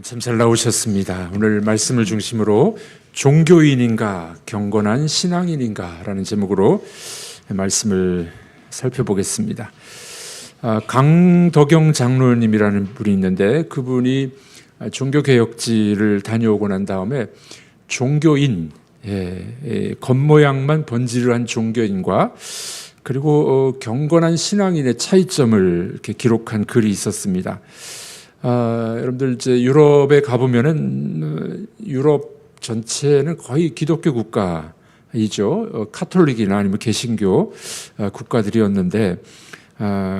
참 잘 나오셨습니다. 오늘 말씀을 중심으로 종교인인가 경건한 신앙인인가 라는 제목으로 말씀을 살펴보겠습니다. 강덕영 장로님이라는 분이 있는데 그분이 종교개혁지를 다녀오고 난 다음에 종교인, 겉모양만 번지르한 종교인과 그리고 경건한 신앙인의 차이점을 이렇게 기록한 글이 있었습니다. 여러분들 이제 유럽에 가보면은 유럽 전체는 거의 기독교 국가이죠. 카톨릭이나 아니면 개신교 국가들이었는데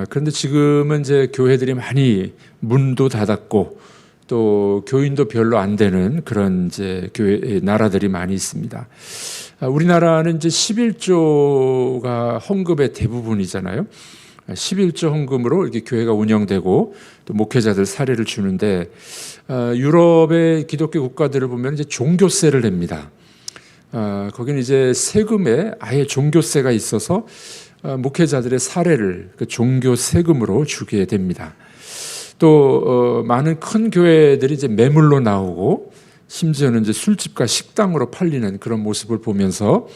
그런데 지금은 이제 교회들이 많이 문도 닫았고 또 교인도 별로 안 되는 그런 이제 교회 나라들이 많이 있습니다. 우리나라는 이제 11조가 헌금의 대부분이잖아요. 11조 헌금으로 이렇게 교회가 운영되고 또 목회자들 사례를 주는데 유럽의 기독교 국가들을 보면 이제 종교세를 냅니다. 거기는 이제 세금에 아예 종교세가 있어서 목회자들의 사례를 그 종교 세금으로 주게 됩니다. 또 많은 큰 교회들이 이제 매물로 나오고 심지어는 이제 술집과 식당으로 팔리는 그런 모습을 보면서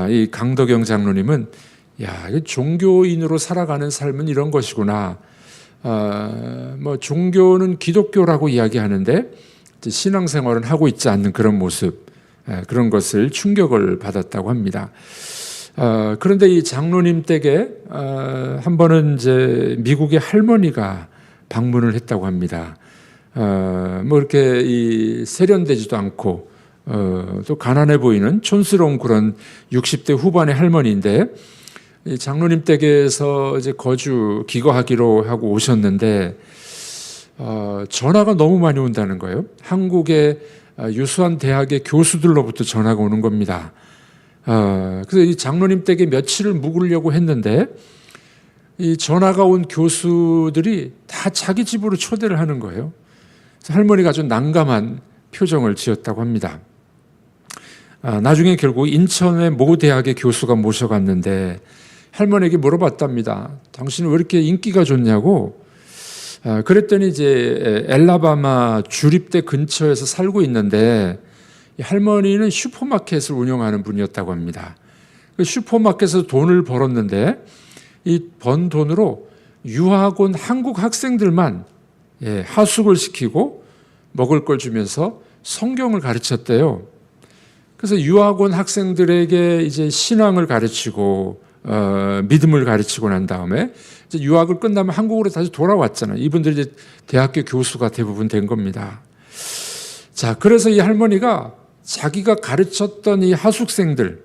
이 강덕영 장로님은 종교인으로 살아가는 삶은 이런 것이구나. 종교는 기독교라고 이야기하는데 신앙생활은 하고 있지 않는 그런 모습, 그런 것을 충격을 받았다고 합니다. 그런데 이 장로님 댁에 한 번은 이제 미국의 할머니가 방문을 했다고 합니다. 이렇게 세련되지도 않고 또 가난해 보이는 촌스러운 그런 60대 후반의 할머니인데 장로님 댁에서 이제 기거하기로 하고 오셨는데 전화가 너무 많이 온다는 거예요. 한국의 유수한 대학의 교수들로부터 전화가 오는 겁니다. 그래서 이 장로님 댁에 며칠을 묵으려고 했는데 이 전화가 온 교수들이 다 자기 집으로 초대를 하는 거예요. 그래서 할머니가 아주 난감한 표정을 지었다고 합니다. 나중에 결국 인천의 모 대학의 교수가 모셔갔는데 할머니에게 물어봤답니다. 당신은 왜 이렇게 인기가 좋냐고. 그랬더니 이제 엘라바마 주립대 근처에서 살고 있는데 이 할머니는 슈퍼마켓을 운영하는 분이었다고 합니다. 그 슈퍼마켓에서 돈을 벌었는데 이 번 돈으로 유학 온 한국 학생들만 하숙을 시키고 먹을 걸 주면서 성경을 가르쳤대요. 그래서 유학 온 학생들에게 이제 신앙을 가르치고 믿음을 가르치고 난 다음에 이제 유학을 끝나면 한국으로 다시 돌아왔잖아요. 이분들이 이제 대학교 교수가 대부분 된 겁니다. 자, 그래서 이 할머니가 자기가 가르쳤던 이 하숙생들,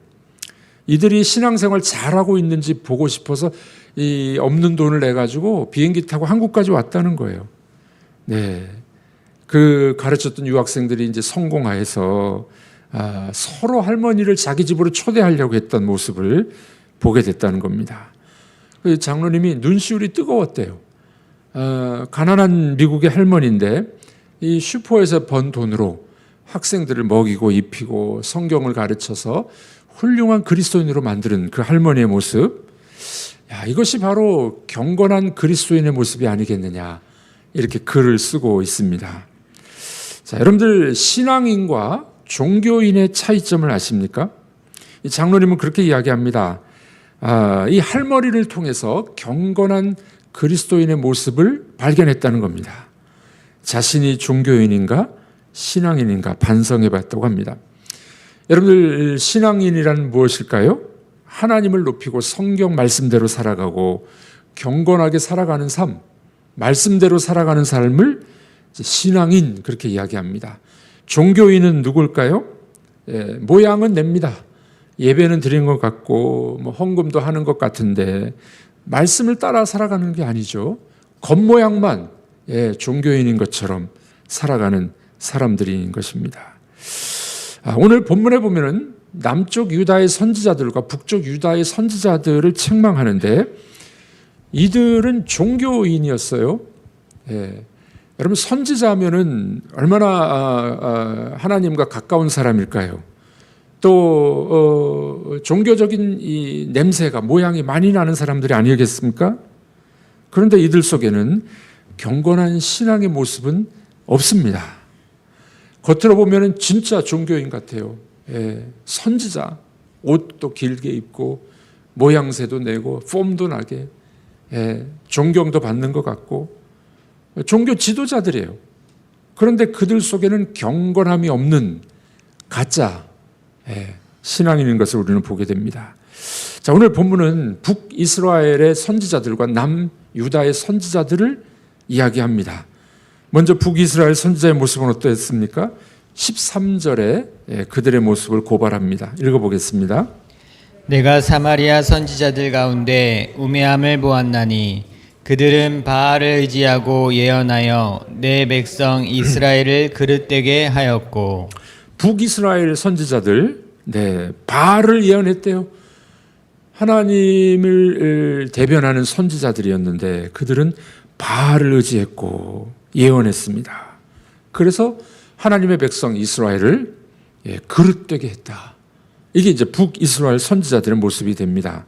이들이 신앙생활 잘하고 있는지 보고 싶어서 이 없는 돈을 내 가지고 비행기 타고 한국까지 왔다는 거예요. 네, 그 가르쳤던 유학생들이 이제 성공하여서 서로 할머니를 자기 집으로 초대하려고 했던 모습을 보게 됐다는 겁니다. 장로님이 눈시울이 뜨거웠대요. 가난한 미국의 할머니인데 이 슈퍼에서 번 돈으로 학생들을 먹이고 입히고 성경을 가르쳐서 훌륭한 그리스도인으로 만드는 그 할머니의 모습, 이것이 바로 경건한 그리스도인의 모습이 아니겠느냐, 이렇게 글을 쓰고 있습니다. 자, 여러분들 신앙인과 종교인의 차이점을 아십니까? 이 장로님은 그렇게 이야기합니다. 이 할머니를 통해서 경건한 그리스도인의 모습을 발견했다는 겁니다. 자신이 종교인인가 신앙인인가 반성해 봤다고 합니다. 여러분들 신앙인이란 무엇일까요? 하나님을 높이고 성경 말씀대로 살아가고 경건하게 살아가는 삶, 말씀대로 살아가는 삶을 신앙인 그렇게 이야기합니다. 종교인은 누굴까요? 모양은 냅니다. 예배는 드리는 것 같고 헌금도 하는 것 같은데 말씀을 따라 살아가는 게 아니죠. 겉모양만 종교인인 것처럼 살아가는 사람들인 것입니다. 오늘 본문에 보면은 남쪽 유다의 선지자들과 북쪽 유다의 선지자들을 책망하는데 이들은 종교인이었어요. 여러분 선지자면은 얼마나 하나님과 가까운 사람일까요? 또 종교적인 이 냄새가 모양이 많이 나는 사람들이 아니겠습니까? 그런데 이들 속에는 경건한 신앙의 모습은 없습니다. 겉으로 보면 진짜 종교인 같아요. 예, 선지자, 옷도 길게 입고 모양새도 내고 폼도 나게, 예, 존경도 받는 것 같고 종교 지도자들이에요. 그런데 그들 속에는 경건함이 없는 가짜, 예, 신앙인인 것을 우리는 보게 됩니다. 자, 오늘 본문은 북이스라엘의 선지자들과 남유다의 선지자들을 이야기합니다. 먼저 북이스라엘 선지자의 모습은 어떠했습니까? 13절에 그들의 모습을 고발합니다. 읽어보겠습니다. 내가 사마리아 선지자들 가운데 우매함을 보았나니 그들은 바알을 의지하고 예언하여 내 백성 이스라엘을 그릇되게 하였고. 북이스라엘 선지자들, 바알을 예언했대요. 하나님을 대변하는 선지자들이었는데 그들은 바알을 의지했고 예언했습니다. 그래서 하나님의 백성 이스라엘을 그릇되게 했다. 이게 이제 북이스라엘 선지자들의 모습이 됩니다.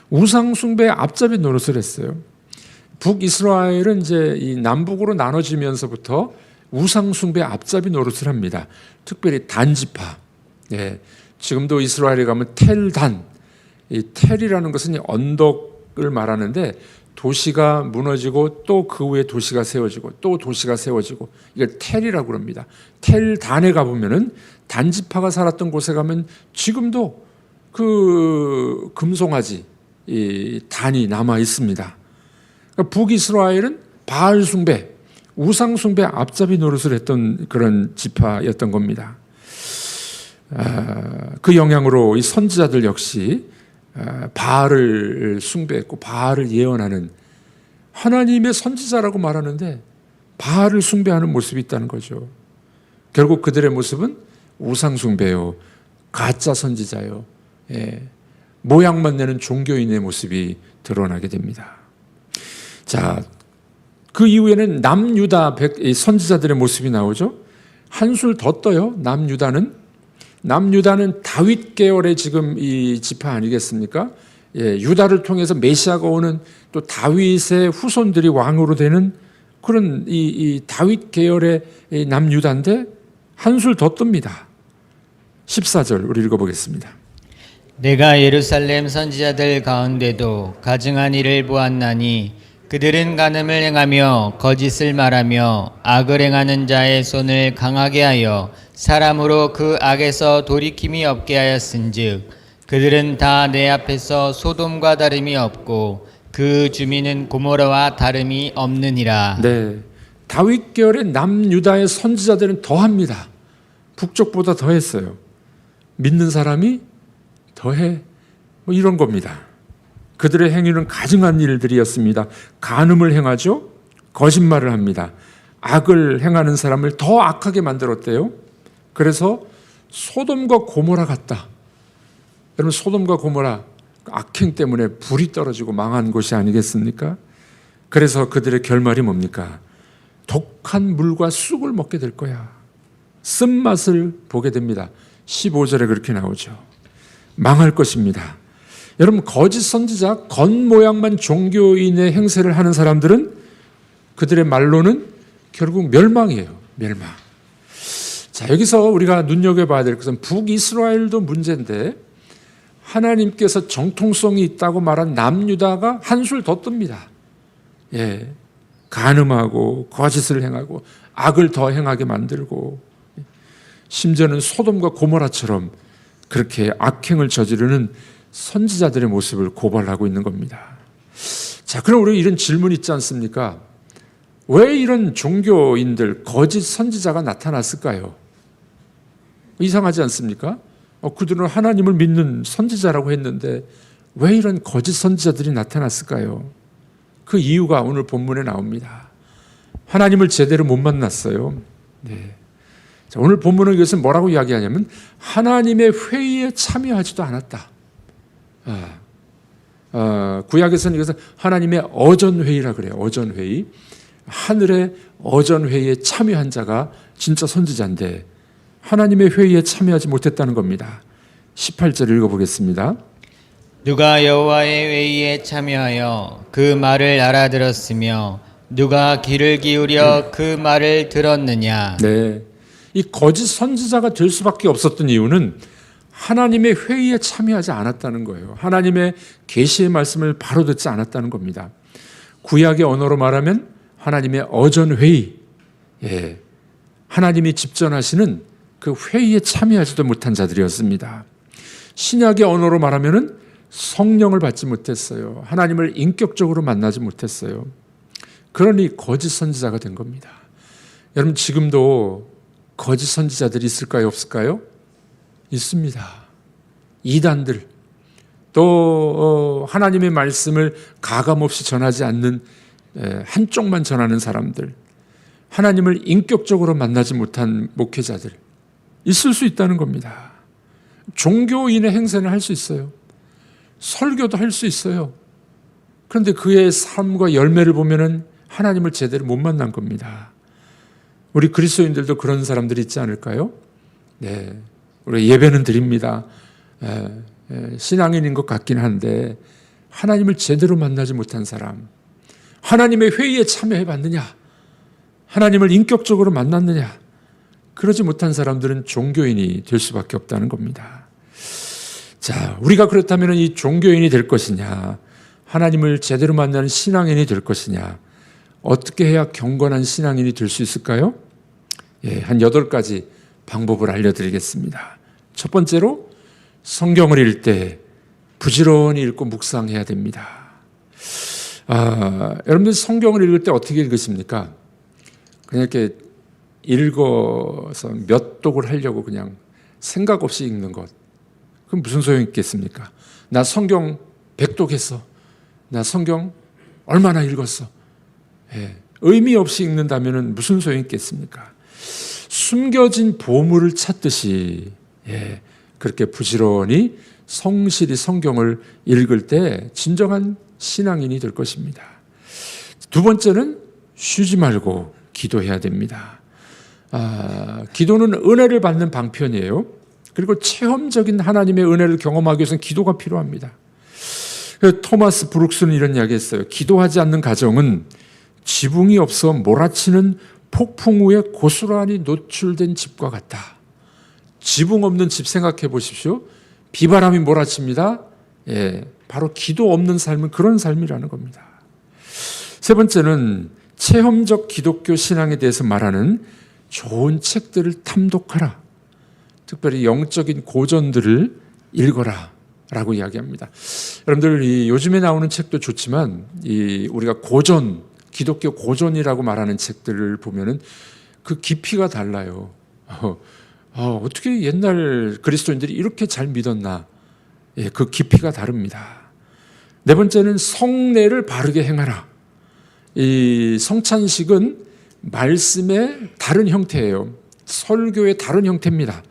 우상 숭배의 앞잡이 노릇을 했어요. 북이스라엘은 이제 이 남북으로 나눠지면서부터 우상 숭배의 앞잡이 노릇을 합니다. 특별히 단지파. 지금도 이스라엘에 가면 텔단, 이 텔이라는 것은 언덕을 말하는데 도시가 무너지고 또 그 위에 도시가 세워지고 또 도시가 세워지고 이걸 텔이라고 합니다. 텔단에 가보면은 단지파가 살았던 곳에 가면 지금도 그 금송아지 이 단이 남아 있습니다. 그러니까 북이스라엘은 바알 숭배, 우상 숭배 앞잡이 노릇을 했던 그런 지파였던 겁니다. 그 영향으로 이 선지자들 역시 바알을 숭배했고 바알을 예언하는 하나님의 선지자라고 말하는데 바알을 숭배하는 모습이 있다는 거죠. 결국 그들의 모습은 우상 숭배요, 가짜 선지자요, 모양만 내는 종교인의 모습이 드러나게 됩니다. 자, 그 이후에는 남유다 선지자들의 모습이 나오죠. 한술 더 떠요. 남유다는 다윗 계열의 지금 이 지파 아니겠습니까? 유다를 통해서 메시아가 오는 또 다윗의 후손들이 왕으로 되는 그런 이 다윗 계열의 남유다인데 한술 더 뜹니다. 14절 우리 읽어보겠습니다. 내가 예루살렘 선지자들 가운데도 가증한 일을 보았나니 그들은 간음을 행하며 거짓을 말하며 악을 행하는 자의 손을 강하게 하여 사람으로 그 악에서 돌이킴이 없게 하였은즉 그들은 다 내 앞에서 소돔과 다름이 없고 그 주민은 고모라와 다름이 없느니라. 네, 다윗 계열의 남유다의 선지자들은 더합니다. 북쪽보다 더했어요. 믿는 사람이 더해, 뭐 이런 겁니다. 그들의 행위는 가증한 일들이었습니다. 간음을 행하죠. 거짓말을 합니다. 악을 행하는 사람을 더 악하게 만들었대요. 그래서 소돔과 고모라 같다. 여러분, 소돔과 고모라 악행 때문에 불이 떨어지고 망한 곳이 아니겠습니까? 그래서 그들의 결말이 뭡니까? 독한 물과 쑥을 먹게 될 거야. 쓴맛을 보게 됩니다. 15절에 그렇게 나오죠. 망할 것입니다. 여러분, 거짓 선지자, 겉모양만 종교인의 행세를 하는 사람들은 그들의 말로는 결국 멸망이에요. 멸망. 자, 여기서 우리가 눈여겨봐야 될 것은 북이스라엘도 문제인데 하나님께서 정통성이 있다고 말한 남유다가 한술 더 뜹니다. 간음하고 거짓을 행하고 악을 더 행하게 만들고 심지어는 소돔과 고모라처럼 그렇게 악행을 저지르는 선지자들의 모습을 고발하고 있는 겁니다. 자, 그럼 우리 이런 질문이 있지 않습니까? 왜 이런 종교인들, 거짓 선지자가 나타났을까요? 이상하지 않습니까? 그들은 하나님을 믿는 선지자라고 했는데 왜 이런 거짓 선지자들이 나타났을까요? 그 이유가 오늘 본문에 나옵니다. 하나님을 제대로 못 만났어요. 자, 오늘 본문은 이것은 뭐라고 이야기하냐면 하나님의 회의에 참여하지도 않았다. 구약에서는 이것을 하나님의 어전회의라 그래요. 어전회의. 하늘의 어전회의에 참여한 자가 진짜 선지자인데 하나님의 회의에 참여하지 못했다는 겁니다. 18절 읽어보겠습니다. 누가 여호와의 회의에 참여하여 그 말을 알아들었으며 누가 귀를 기울여 그 말을 들었느냐? 네. 이 거짓 선지자가 될 수밖에 없었던 이유는 하나님의 회의에 참여하지 않았다는 거예요. 하나님의 계시의 말씀을 바로 듣지 않았다는 겁니다. 구약의 언어로 말하면 하나님의 어전 회의, 하나님이 집전하시는 그 회의에 참여하지도 못한 자들이었습니다. 신약의 언어로 말하면은 성령을 받지 못했어요. 하나님을 인격적으로 만나지 못했어요. 그러니 거짓 선지자가 된 겁니다. 여러분, 지금도 거짓 선지자들이 있을까요, 없을까요? 있습니다. 이단들, 또 하나님의 말씀을 가감없이 전하지 않는 한쪽만 전하는 사람들, 하나님을 인격적으로 만나지 못한 목회자들 있을 수 있다는 겁니다. 종교인의 행세는 할 수 있어요. 설교도 할 수 있어요. 그런데 그의 삶과 열매를 보면은 하나님을 제대로 못 만난 겁니다. 우리 그리스도인들도 그런 사람들이 있지 않을까요? 네, 우리 예배는 드립니다. 신앙인인 것 같긴 한데 하나님을 제대로 만나지 못한 사람, 하나님의 회의에 참여해 봤느냐, 하나님을 인격적으로 만났느냐, 그러지 못한 사람들은 종교인이 될 수밖에 없다는 겁니다. 자, 우리가 그렇다면 이 종교인이 될 것이냐, 하나님을 제대로 만나는 신앙인이 될 것이냐, 어떻게 해야 경건한 신앙인이 될 수 있을까요? 한 8가지 방법을 알려드리겠습니다. 첫 번째로, 성경을 읽을 때 부지런히 읽고 묵상해야 됩니다. 여러분들 성경을 읽을 때 어떻게 읽으십니까? 그냥 이렇게 읽어서 몇 독을 하려고 그냥 생각 없이 읽는 것, 그럼 무슨 소용이 있겠습니까? 나 성경 100독 했어. 나 성경 얼마나 읽었어. 의미 없이 읽는다면 무슨 소용이 있겠습니까? 숨겨진 보물을 찾듯이 그렇게 부지런히 성실히 성경을 읽을 때 진정한 신앙인이 될 것입니다. 두 번째는 쉬지 말고 기도해야 됩니다. 기도는 은혜를 받는 방편이에요. 그리고 체험적인 하나님의 은혜를 경험하기 위해서는 기도가 필요합니다. 토마스 브룩스는 이런 이야기 했어요. 기도하지 않는 가정은 지붕이 없어 몰아치는 폭풍 후에 고스란히 노출된 집과 같다. 지붕 없는 집 생각해 보십시오. 비바람이 몰아칩니다. 바로 기도 없는 삶은 그런 삶이라는 겁니다. 세 번째는 체험적 기독교 신앙에 대해서 말하는 좋은 책들을 탐독하라. 특별히 영적인 고전들을 읽어라 라고 이야기합니다. 여러분들, 요즘에 나오는 책도 좋지만 우리가 고전, 기독교 고전이라고 말하는 책들을 보면은 그 깊이가 달라요. 어떻게 옛날 그리스도인들이 이렇게 잘 믿었나? 그 깊이가 다릅니다. 네 번째는 성례를 바르게 행하라. 이 성찬식은 말씀의 다른 형태예요. 설교의 다른 형태입니다.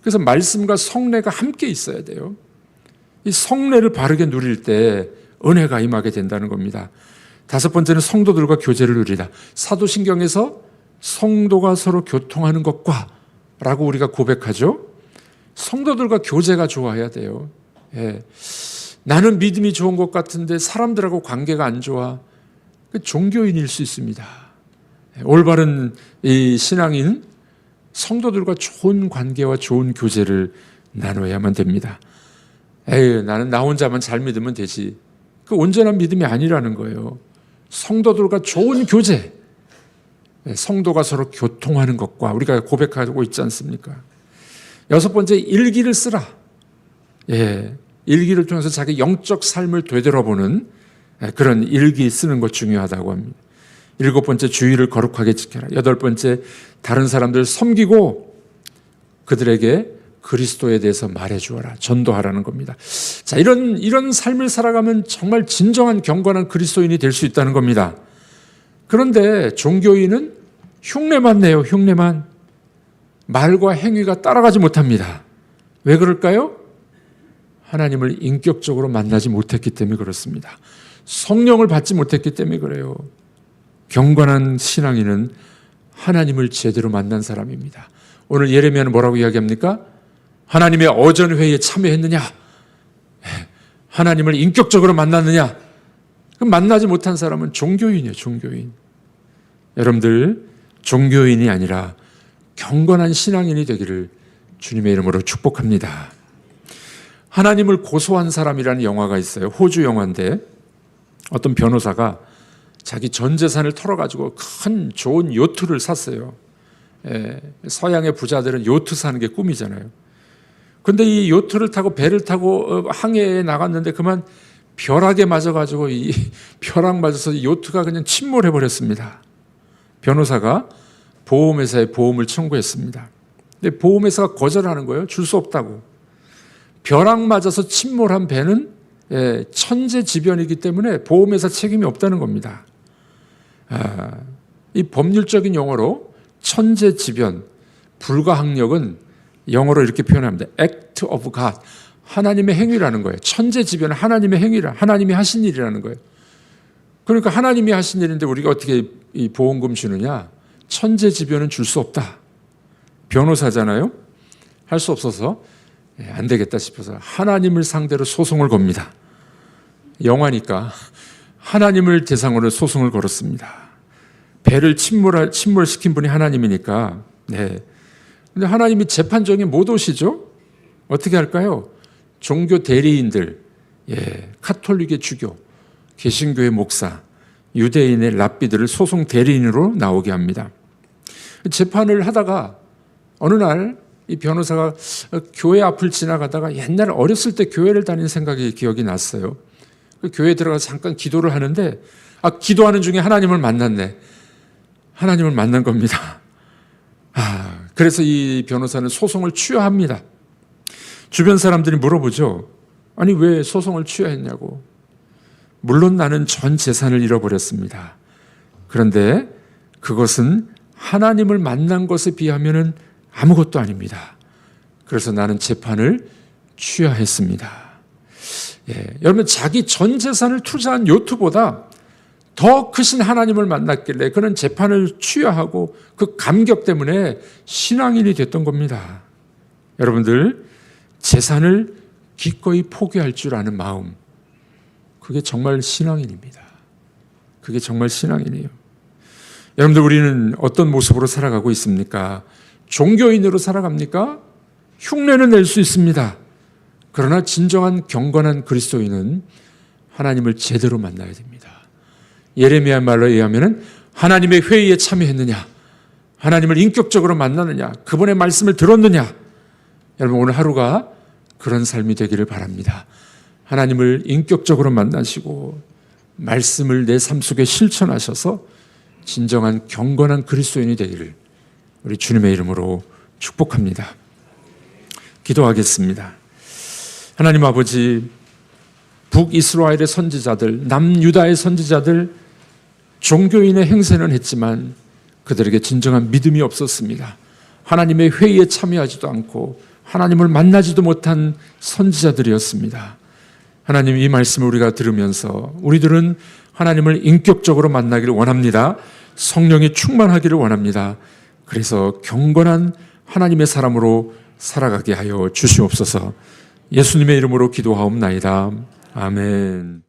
그래서 말씀과 성례가 함께 있어야 돼요. 이 성례를 바르게 누릴 때 은혜가 임하게 된다는 겁니다. 다섯 번째는 성도들과 교제를 누리다. 사도신경에서 성도가 서로 교통하는 것과 라고 우리가 고백하죠. 성도들과 교제가 좋아야 돼요. 나는 믿음이 좋은 것 같은데 사람들하고 관계가 안 좋아. 종교인일 수 있습니다. 올바른 이 신앙인, 성도들과 좋은 관계와 좋은 교제를 나눠야만 됩니다. 나는 나 혼자만 잘 믿으면 되지. 그 온전한 믿음이 아니라는 거예요. 성도들과 좋은 교제, 성도가 서로 교통하는 것과 우리가 고백하고 있지 않습니까? 여섯 번째, 일기를 쓰라. 일기를 통해서 자기 영적 삶을 되돌아보는 그런 일기 쓰는 것 중요하다고 합니다. 일곱 번째, 주의를 거룩하게 지켜라. 여덟 번째, 다른 사람들 섬기고 그들에게 그리스도에 대해서 말해주어라. 전도하라는 겁니다. 자, 이런 삶을 살아가면 정말 진정한 경건한 그리스도인이 될 수 있다는 겁니다. 그런데 종교인은 흉내만 내요. 흉내만. 말과 행위가 따라가지 못합니다. 왜 그럴까요? 하나님을 인격적으로 만나지 못했기 때문에 그렇습니다. 성령을 받지 못했기 때문에 그래요. 경건한 신앙인은 하나님을 제대로 만난 사람입니다. 오늘 예레미야는 뭐라고 이야기합니까? 하나님의 어전 회의에 참여했느냐? 하나님을 인격적으로 만났느냐? 그럼 만나지 못한 사람은 종교인이에요. 종교인. 여러분들 종교인이 아니라 경건한 신앙인이 되기를 주님의 이름으로 축복합니다. 하나님을 고소한 사람이라는 영화가 있어요. 호주 영화인데 어떤 변호사가 자기 전 재산을 털어가지고 큰 좋은 요트를 샀어요. 서양의 부자들은 요트 사는 게 꿈이잖아요. 근데 이 요트를 타고 배를 타고 항해에 나갔는데 그만 벼락에 맞아가지고 이 벼락 맞아서 요트가 그냥 침몰해 버렸습니다. 변호사가 보험회사에 보험을 청구했습니다. 근데 보험회사가 거절하는 거예요. 줄 수 없다고. 벼락 맞아서 침몰한 배는 천재지변이기 때문에 보험회사 책임이 없다는 겁니다. 이 법률적인 용어로 천재지변, 불가항력은 영어로 이렇게 표현합니다. Act of God. 하나님의 행위라는 거예요. 천재지변은 하나님의 행위라, 하나님이 하신 일이라는 거예요. 그러니까 하나님이 하신 일인데 우리가 어떻게 이 보험금 주느냐? 천재지변은 줄 수 없다. 변호사잖아요. 할 수 없어서 안 되겠다 싶어서 하나님을 상대로 소송을 겁니다. 영화니까 하나님을 대상으로 소송을 걸었습니다. 배를 침몰시킨 분이 하나님이니까. 네. 근데 하나님이 재판정에 못 오시죠? 어떻게 할까요? 종교 대리인들, 카톨릭의 주교, 개신교의 목사, 유대인의 랍비들을 소송 대리인으로 나오게 합니다. 재판을 하다가 어느 날 이 변호사가 교회 앞을 지나가다가 옛날 어렸을 때 교회를 다닌 생각이 기억이 났어요. 교회에 들어가서 잠깐 기도를 하는데 기도하는 중에 하나님을 만났네. 하나님을 만난 겁니다. 그래서 이 변호사는 소송을 취하합니다. 주변 사람들이 물어보죠. 아니 왜 소송을 취하했냐고. 물론 나는 전 재산을 잃어버렸습니다. 그런데 그것은 하나님을 만난 것에 비하면 아무것도 아닙니다. 그래서 나는 재판을 취하했습니다. 여러분 자기 전 재산을 투자한 요트보다 더 크신 하나님을 만났길래 그는 재판을 취하하고 그 감격 때문에 신앙인이 됐던 겁니다. 여러분들 재산을 기꺼이 포기할 줄 아는 마음, 그게 정말 신앙인입니다. 그게 정말 신앙인이에요. 여러분들 우리는 어떤 모습으로 살아가고 있습니까? 종교인으로 살아갑니까? 흉내는 낼 수 있습니다. 그러나 진정한 경건한 그리스도인은 하나님을 제대로 만나야 됩니다. 예레미야 말로 의하면 하나님의 회의에 참여했느냐? 하나님을 인격적으로 만나느냐? 그분의 말씀을 들었느냐? 여러분 오늘 하루가 그런 삶이 되기를 바랍니다. 하나님을 인격적으로 만나시고 말씀을 내 삶 속에 실천하셔서 진정한 경건한 그리스도인이 되기를 우리 주님의 이름으로 축복합니다. 기도하겠습니다. 하나님 아버지, 북이스라엘의 선지자들, 남유다의 선지자들, 종교인의 행세는 했지만 그들에게 진정한 믿음이 없었습니다. 하나님의 회의에 참여하지도 않고 하나님을 만나지도 못한 선지자들이었습니다. 하나님, 이 말씀을 우리가 들으면서 우리들은 하나님을 인격적으로 만나기를 원합니다. 성령이 충만하기를 원합니다. 그래서 경건한 하나님의 사람으로 살아가게 하여 주시옵소서. 예수님의 이름으로 기도하옵나이다. 아멘.